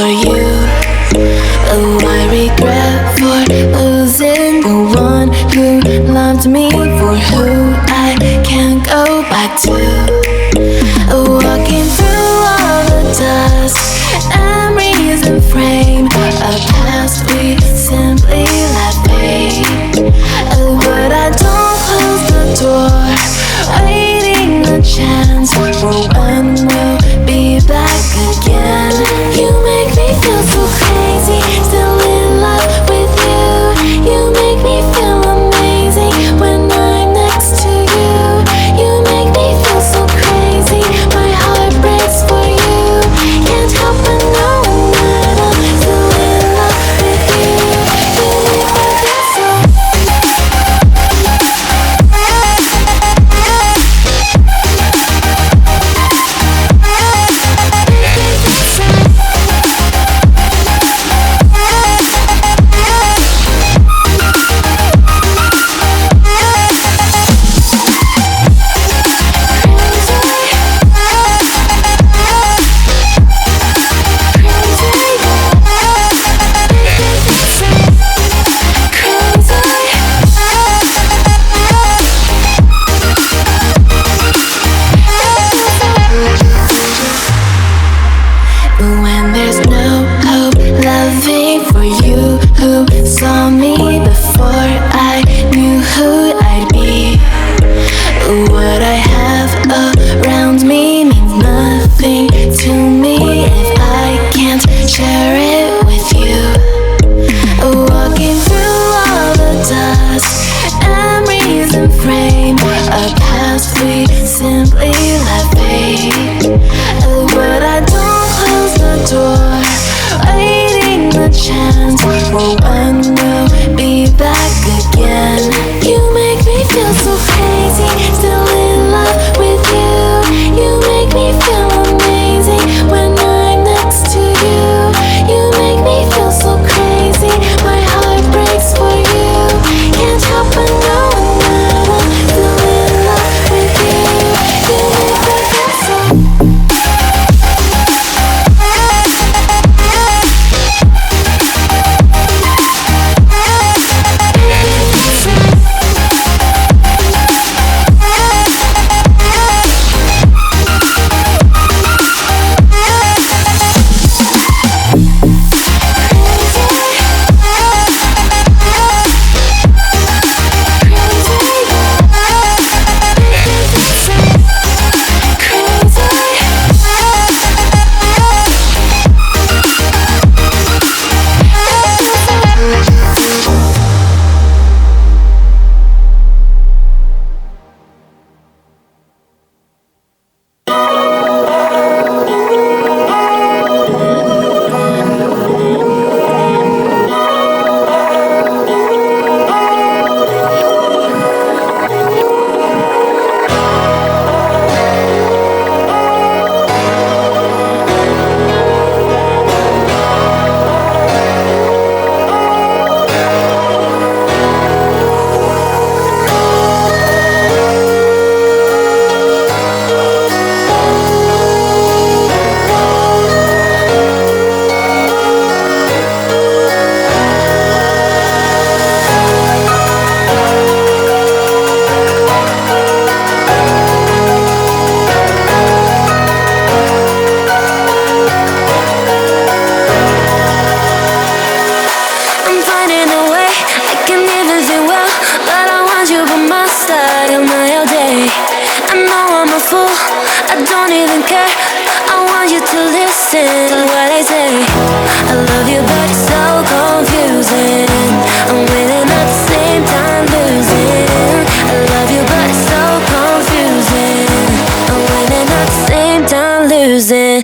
for you. Oh, I regret for losing the one who loved me, for who I can't go back to. Walking through all the dust, memories and frame, a past we simply let fade. But I don't close the door, waiting a chance for when we'll be back again. You make me feel so crazy, still in love with you. You make me feel amazing when I'm next to you. You make me feel so crazy, my heart breaks for you. Can't help but knowing that I'm still in love with you. You make me feel so. When there's no hope, loving for you who saw me before I knew who I'd be. What I have around me means nothing to me if I can't share it with you. Walking through all the dust, memories and frame, a past we simply let fade. But I don't close the door, waiting the chance for when we'll be back again. You make me feel so crazy, still in love with you. You make me feel amazing when I'm next to you. You make me feel so crazy, my heart breaks for you. Can't help but knowing that I'm still in love with you. You make me feel so. I don't even care. I want you to listen to what I say. I love you, but it's so confusing. I'm winning at the same time losing. I love you, but it's so confusing. I'm winning at the same time losing.